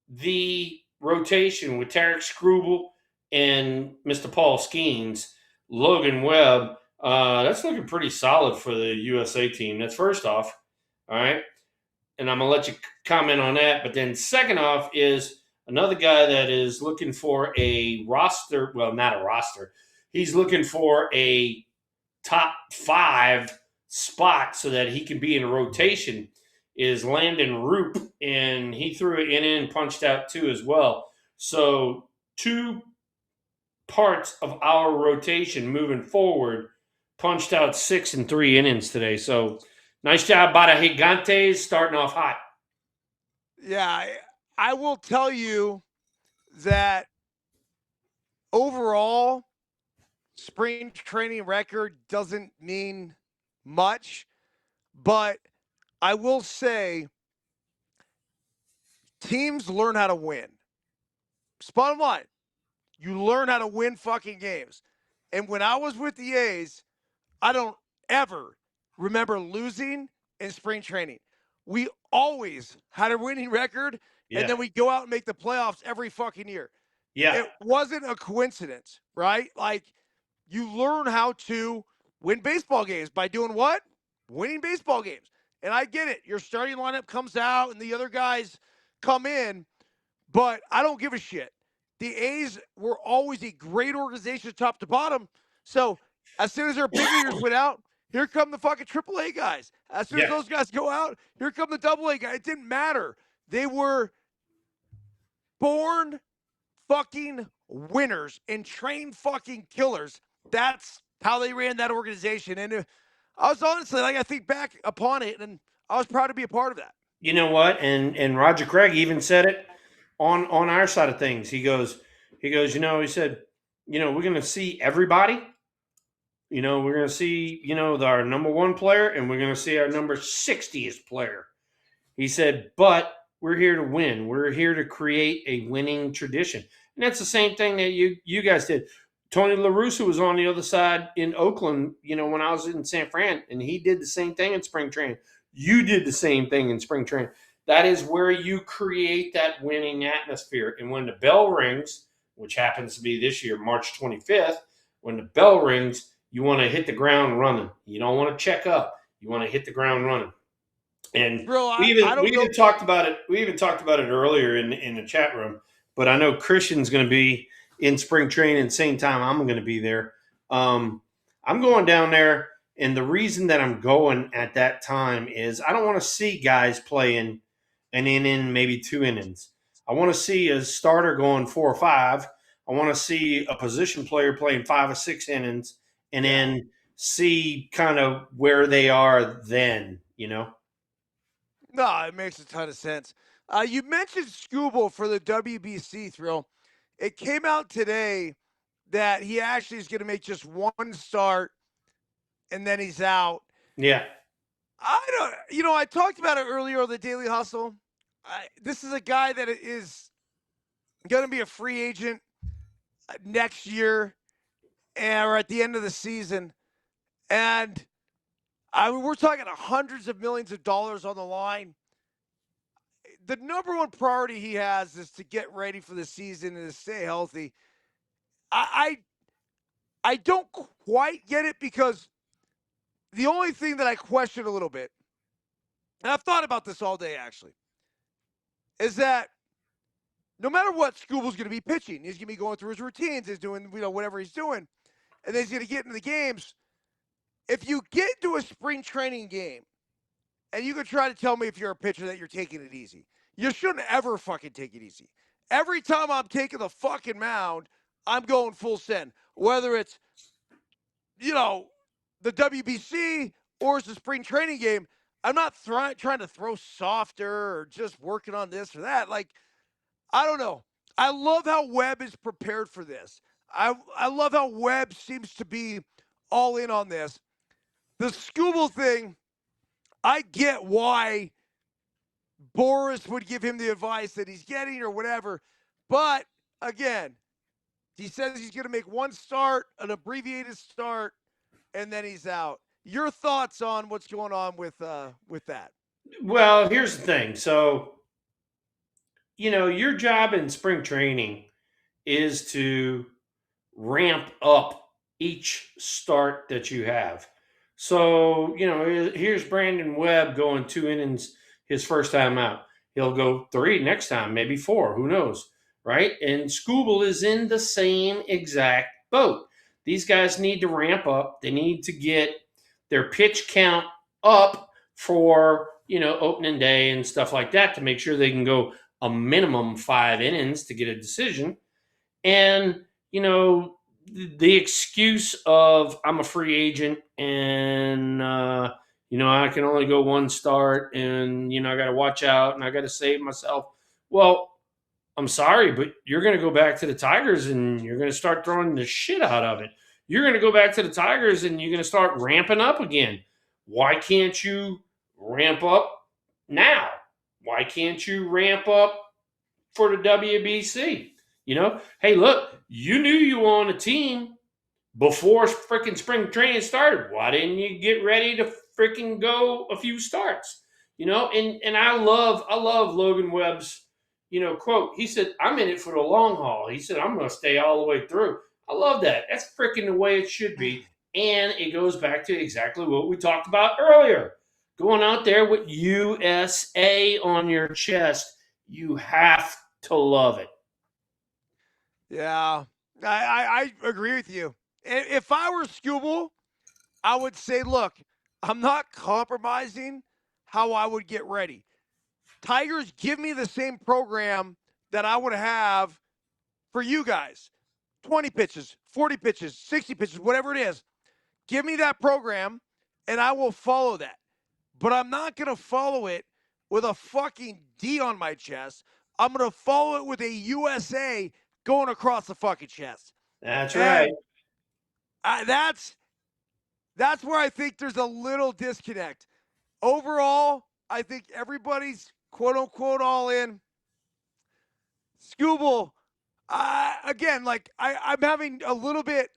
the rotation with Tarek Struble and Mr. Paul Skeens. Logan Webb, that's looking pretty solid for the USA team. That's first off, all right? And I'm going to let you comment on that. But then second off is another guy that is looking for a roster. Well, not a roster. He's looking for a top 5 spot so that he can be in a rotation is Landon Roop, and he threw it in and punched out 2 as well. So 2 parts of our rotation moving forward punched out 6 and 3 innings today. So nice job, Bada Gigantes, starting off hot. Yeah, I will tell you that overall, spring training record doesn't mean much, but I will say teams learn how to win. Bottom line, you learn how to win fucking games. And when I was with the A's, I don't ever remember losing in spring training. We always had a winning record, and Yeah. then we go out and make the playoffs every fucking year. Yeah. It wasn't a coincidence, right? Like, you learn how to win baseball games by doing what? Winning baseball games. And I get it. Your starting lineup comes out and the other guys come in, but I don't give a shit. The A's were always a great organization top to bottom. So as soon as their big leaguers went out, here come the fucking AAA guys. As soon as Yeah. those guys go out, here come the AA guys. It didn't matter. They were born fucking winners and trained fucking killers. That's how they ran that organization. And I was honestly, like, I think back upon it, and I was proud to be a part of that. You know what? And Roger Craig even said it on our side of things. He said, we're going to see everybody. We're going to see, our number 1 player, and we're going to see our number 60th player. He said, but we're here to win. We're here to create a winning tradition. And that's the same thing that you guys did. Tony La Russa was on the other side in Oakland, when I was in San Fran, and he did the same thing in spring training. You did the same thing in spring training. That is where you create that winning atmosphere. And when the bell rings, which happens to be this year, March 25th, when the bell rings, you want to hit the ground running. You don't want to check up. You want to hit the ground running. And Bro, we I don't know. even talked about it. We even talked about it earlier in the chat room. But I know Christian's going to be in spring training at the same time I'm going to be there. I'm going down there, and the reason that I'm going at that time is I don't want to see guys playing an inning, maybe 2 innings. I want to see a starter going 4 or 5. I want to see a position player playing 5 or 6 innings, and then see kind of where they are then. No, it makes a ton of sense. You mentioned Scooble for the WBC thrill. It came out today that he actually is going to make just 1 start and then he's out. Yeah. I don't, I talked about it earlier on the Daily Hustle. This is a guy that is going to be a free agent next year or at the end of the season. And we're talking hundreds of millions of dollars on the line. The number 1 priority he has is to get ready for the season and to stay healthy. I don't quite get it, because the only thing that I question a little bit, and I've thought about this all day actually, is that no matter what, Scooble's going to be pitching. He's going to be going through his routines. He's doing whatever he's doing, and then he's going to get into the games. If you get into a spring training game and you can try to tell me if you're a pitcher that you're taking it easy, you shouldn't ever fucking take it easy. Every time I'm taking the fucking mound, I'm going full send. Whether it's, the WBC or it's the spring training game, I'm not trying to throw softer or just working on this or that. Like, I don't know. I love how Webb is prepared for this. I love how Webb seems to be all in on this. The Scooble thing, I get why Boris would give him the advice that he's getting or whatever. But again, he says he's going to make 1 start, an abbreviated start, and then he's out. Your thoughts on what's going on with that? Well, here's the thing. So, your job in spring training is to ramp up each start that you have. So, here's Brandon Webb going 2 innings his first time out. He'll go 3 next time, maybe 4. Who knows? right? And Scooble is in the same exact boat. These guys need to ramp up. They need to get their pitch count up for, opening day and stuff like that to make sure they can go a minimum 5 innings to get a decision. And, the excuse of I'm a free agent and, I can only go one start and, I got to watch out and I got to save myself. Well, I'm sorry, but you're going to go back to the Tigers and you're going to start throwing the shit out of it. You're going to go back to the Tigers and you're going to start ramping up again. Why can't you ramp up now? Why can't you ramp up for the WBC? Hey, look, you knew you were on a team before freaking spring training started. Why didn't you get ready to freaking go a few starts? And I love Logan Webb's, quote. He said, I'm in it for the long haul. He said, I'm gonna stay all the way through. I love that. That's freaking the way it should be. And it goes back to exactly what we talked about earlier. Going out there with USA on your chest, you have to love it. Yeah, I agree with you. If I were Scooble, I would say, look, I'm not compromising how I would get ready. Tigers, give me the same program that I would have for you guys. 20 pitches, 40 pitches, 60 pitches, whatever it is. Give me that program and I will follow that. But I'm not going to follow it with a fucking D on my chest. I'm going to follow it with a USA going across the fucking chest. That's and right. That's where I think there's a little disconnect. Overall, I think everybody's quote unquote all in. Scooble, again, I'm having a little bit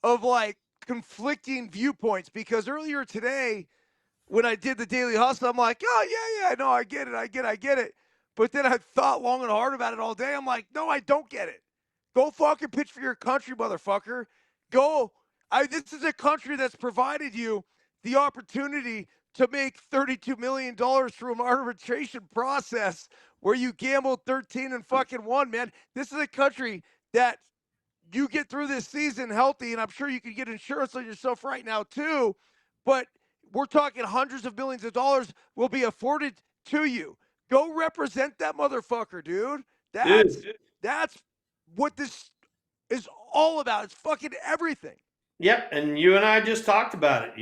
of like conflicting viewpoints because earlier today, when I did the Daily Hustle, I'm like, oh, yeah, no, I get it. But then I thought long and hard about it all day. I'm like, no, I don't get it. Go fucking pitch for your country, motherfucker. Go. This is a country that's provided you the opportunity to make $32 million through an arbitration process where you gambled 13 and fucking 1, man. This is a country that you get through this season healthy, and I'm sure you can get insurance on yourself right now too, but we're talking hundreds of millions of dollars will be afforded to you. Go represent that motherfucker, dude. That's what this is all about. It's fucking everything. Yep, and you and I just talked about it.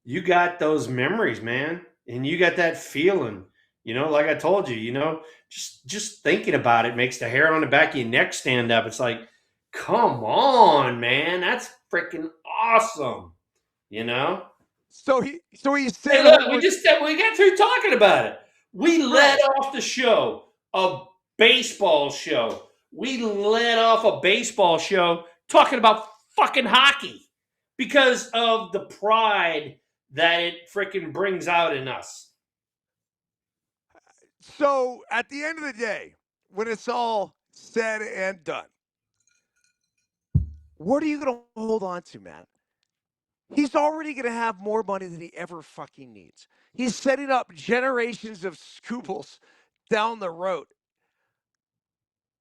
You got those memories, man, and you got that feeling. Like I told you, just thinking about it makes the hair on the back of your neck stand up. It's like, come on, man, that's freaking awesome. So he said, hey, look, we got through talking about it. We led off the show, a baseball show. We led off a baseball show talking about fucking hockey because of the pride that it freaking brings out in us. So at the end of the day, when it's all said and done, what are you going to hold on to, man? He's already going to have more money than he ever fucking needs. He's setting up generations of Scoobles down the road.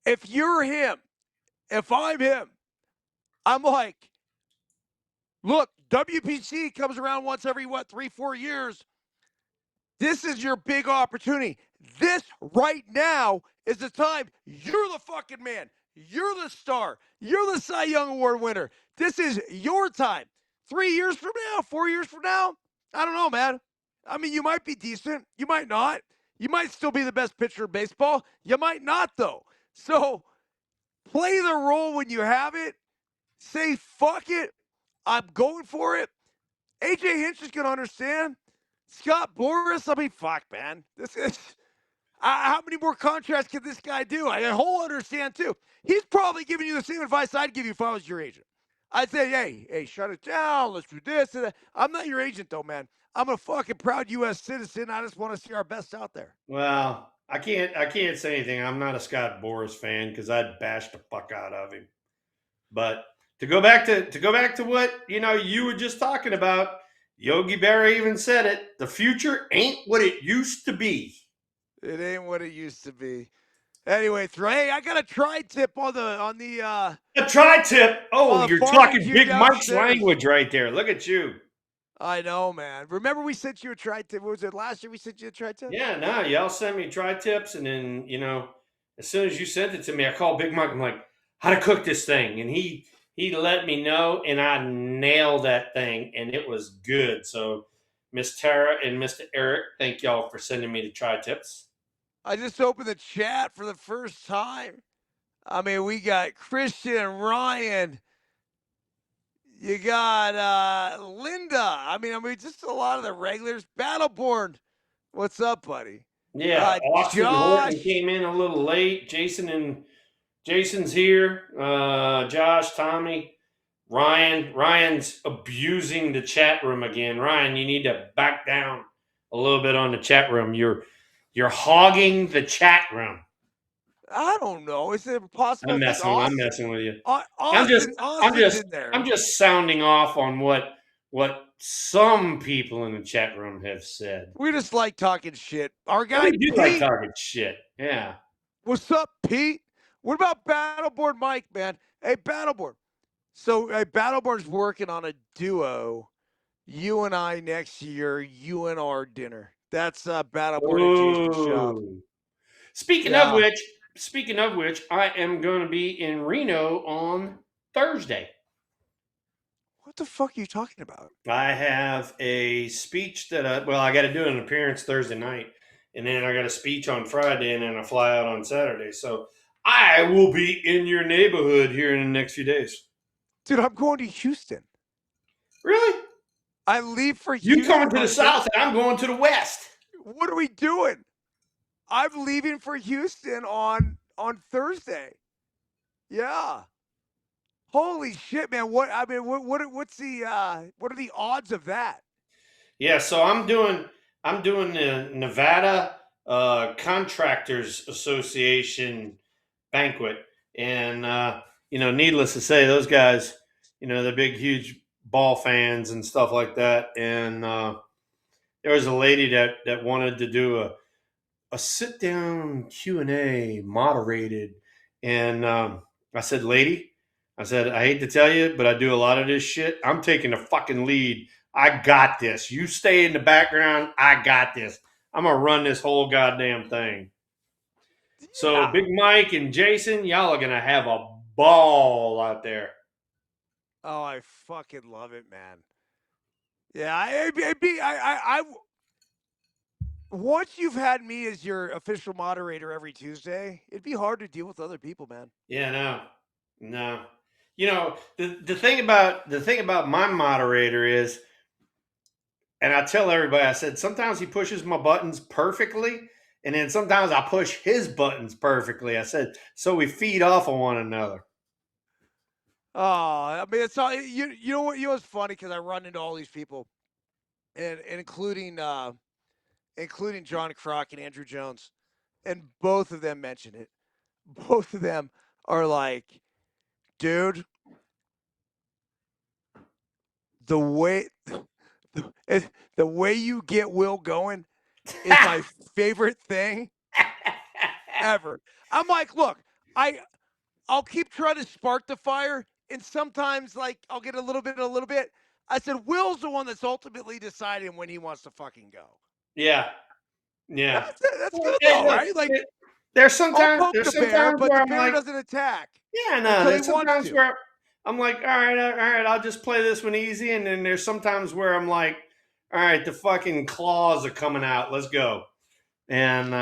If you're him, if I'm him, I'm like, look, WPC comes around once every, 3-4 years. This is your big opportunity. This right now is the time. You're the fucking man. You're the star. You're the Cy Young Award winner. This is your time. 3 years from now, 4 years from now, I don't know, man. I mean, you might be decent. You might not. You might still be the best pitcher in baseball. You might not, though. So play the role when you have it. Say, fuck it. I'm going for it. AJ Hinch is going to understand. Scott Boras, I mean, fuck, man. This is how many more contracts can this guy do? I whole understand too. He's probably giving you the same advice I'd give you if I was your agent. I'd say, hey, shut it down. Let's do this and that. I'm not your agent though, man. I'm a fucking proud U.S. citizen. I just want to see our best out there. Well, I can't say anything. I'm not a Scott Boras fan because I'd bash the fuck out of him. But to go back to what you were just talking about. Yogi Berra even said it. The future ain't what it used to be. It ain't what it used to be. Anyway, hey, I got a tri-tip on the A tri-tip. Oh, you're talking barbecue Big Mike's downstairs. language right there. Look at you. I know, man. Remember we sent you a tri-tip? What was it last year? We sent you a tri-tip. Yeah, no, y'all sent me tri-tips, and then as soon as you sent it to me, I called Big Mike. I'm like, how to cook this thing, and he let me know, and I nailed that thing, and it was good. So, Miss Tara and Mr. Eric, thank y'all for sending me the tri-tips. I just opened the chat for the first time. I mean, we got Christian and Ryan. You got Linda. I mean, just a lot of the regulars. Battleborn. What's up, buddy? Yeah, Austin Horton Josh. came in a little late. Jason's here. Josh, Tommy, Ryan. Ryan's abusing the chat room again. Ryan, you need to back down a little bit on the chat room. You're hogging the chat room. I don't know. Is it possible? I'm I think messing. I'm Austin, messing with you. I'm just. I'm Austin's just. in there. I'm just sounding off on what some people in the chat room have said. We just like talking shit. Our guy We do like Pete. talking shit. Yeah. What's up, Pete? What about Battleborn Mike, man? Hey, Battleborn. So, Battleborn's working on a duo. You and I next year. You and our dinner. That's Battleborn and Jason's shop. Ooh. Speaking Yeah. of which, I am going to be in Reno on Thursday. What the fuck are you talking about? I have a speech that I got to do an appearance Thursday night, and then I got a speech on Friday, and then I fly out on Saturday. So I will be in your neighborhood here in the next few days. Dude, I'm going to Houston. Really? I leave for You Houston. coming to the south, and I'm going to the west. What are we doing? I'm leaving for Houston on Thursday. Yeah. Holy shit, man! What's the what are the odds of that? Yeah, so I'm doing the Nevada Contractors Association banquet, and needless to say, those guys, they're big, huge ball fans and stuff like that. And there was a lady that wanted to do a sit down Q&A moderated, and I said, lady, I said, I hate to tell you, but I do a lot of this shit. I'm taking the fucking lead. I got this. You stay in the background. I got this. I'm gonna run this whole goddamn thing. So Yeah. Big Mike and Jason, y'all are gonna have a ball out there. Oh, I fucking love it, man. Yeah, I once you've had me as your official moderator every Tuesday, it'd be hard to deal with other people, man. Yeah, no. The thing about my moderator is, and I tell everybody, I said sometimes he pushes my buttons perfectly, and then sometimes I push his buttons perfectly. I said so we feed off of one another. Oh, I mean, it's all you know what what's funny because I run into all these people, and including John Crock and Andrew Jones, and both of them mention it. Both of them are like, dude, the way the way you get Will going is my favorite thing ever. I'm like, look, I'll keep trying to spark the fire, and sometimes like I'll get a little bit. I said, Will's the one that's ultimately deciding when he wants to fucking go. Yeah, That's Well, good though, right? Like there's I'll sometimes poke the bear, but where the I'm bear like, doesn't attack yeah, no. until he There's wants sometimes to. where I'm like, all right, I'll just play this one easy, and then there's sometimes where I'm like, all right, the fucking claws are coming out. Let's go. And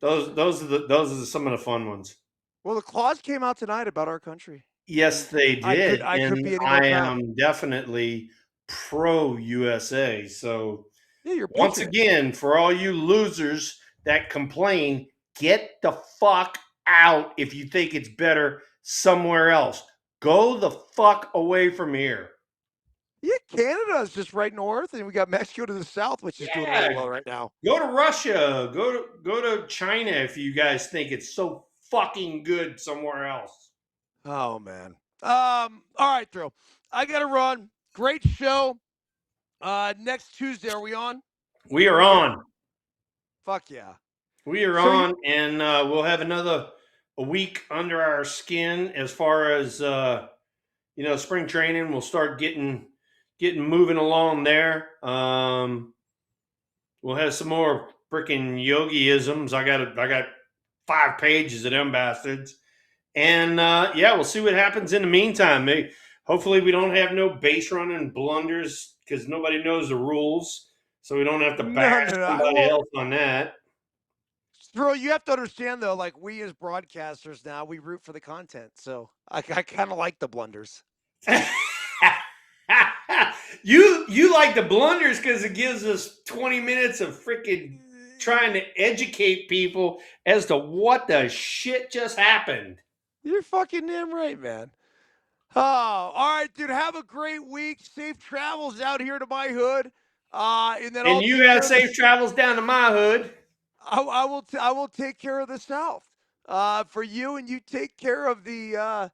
those are some of the fun ones. Well, the clause came out tonight about our country, Yes, and they did, I could and be any more I proud. am definitely pro USA. So Yeah, you're a once patriot. again, for all you losers that complain, get the fuck out if you think it's better somewhere else. Go the fuck away from here. Yeah, Canada's just right north, and we got Mexico to the south, which is doing really Yeah, well right now. go to Russia. Go to China if you guys think it's so fucking good somewhere else. Oh man. All right, Thrill. I gotta run. Great show. Next Tuesday, are we on? We are Are we good? on. Fuck yeah. We are So you, on, and we'll have a week under our skin as far as spring training. We'll start getting moving along there. We'll have some more freaking yogiisms. I got 5 pages of them bastards, and yeah, we'll see what happens in the meantime. Maybe, hopefully, we don't have no base running blunders because nobody knows the rules, so we don't have to no, bash no, no. somebody Well, else on that. Throw, you have to understand though, like we as broadcasters now, we root for the content. So I kind of like the blunders. You like the blunders because it gives us 20 minutes of freaking trying to educate people as to what the shit just happened. You're fucking damn right, man. Oh, all right, dude. Have a great week. Safe travels out here to my hood. And then And I'll you take have care of safe this. travels down to my hood. I will take care of the South. For you, and you take care of the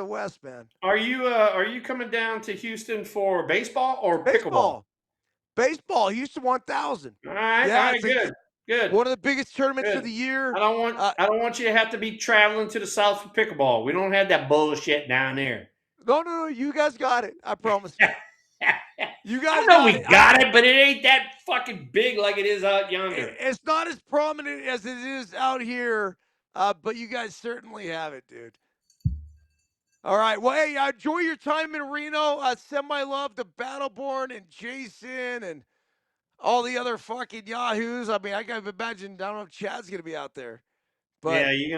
West, man. Are you coming down to Houston for baseball or pickleball? Baseball, baseball. Houston 1000. All Yeah, right, good, good, one of the biggest tournaments of good. the year. I don't want you to have to be traveling to the south for pickleball. We don't have that bullshit down there. No, no, no. You guys got it. I promise you. You I guys know got we it. got it, but it ain't that fucking big like it is out yonder. It's not as prominent as it is out here, but you guys certainly have it, dude. All right. Well, hey, enjoy your time in Reno. Send my love to Battleborn and Jason and all the other fucking yahoos. I mean, I can imagine. I don't know if Chad's gonna be out there, but Yeah,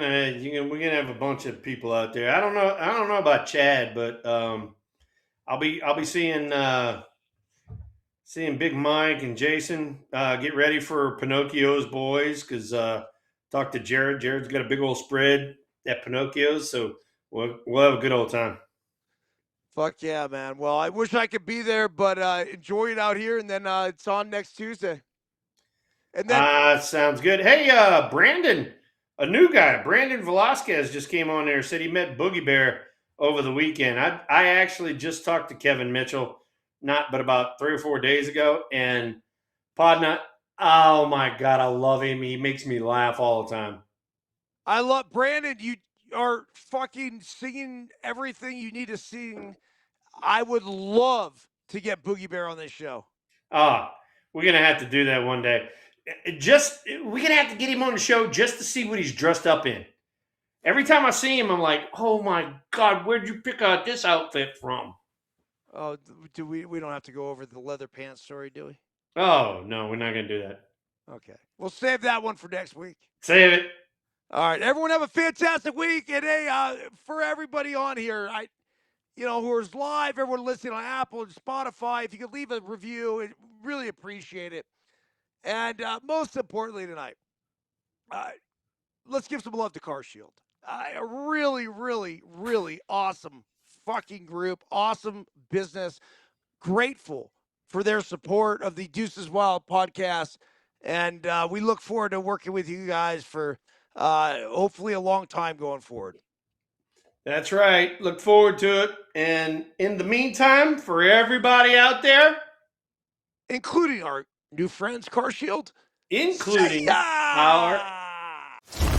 we're gonna have a bunch of people out there. I don't know about Chad, but I'll be seeing Big Mike and Jason. Get ready for Pinocchio's boys because talk to Jared. Jared's got a big old spread at Pinocchio's, so we'll have a good old time. fuck yeah, man. Well, I wish I could be there, but enjoy it out here, and then it's on next Tuesday. And then Sounds good. Hey, Brandon, a new guy, Brandon Velasquez, just came on there. Said he met Boogie Bear over the weekend. I actually just talked to Kevin Mitchell, not but about 3 or 4 days ago, and Podnut. Oh my god, I love him. He makes me laugh all the time. I love Brandon. You are fucking singing everything you need to sing. I would love to get Boogie Bear on this show. Ah, we're gonna have to do that one day. We're gonna have to get him on the show just to see what he's dressed up in. Every time I see him, I'm like, oh my god, where'd you pick out this outfit from? Oh, do we don't have to go over the leather pants story, do we? Oh no, we're not gonna do that. Okay. We'll save that one for next week. Save it. All right. Everyone have a fantastic week. And hey, for everybody on here, who's live, everyone listening on Apple and Spotify, if you could leave a review, I'd really appreciate it. And most importantly tonight, uh, let's give some love to Car Shield. A really, really, really awesome fucking group, awesome business. Grateful for their support of the Deuces Wild podcast. And we look forward to working with you guys for hopefully a long time going forward. That's right. Look forward to it. And in the meantime, for everybody out there, Including our new friends, Car Shield. including See our ya!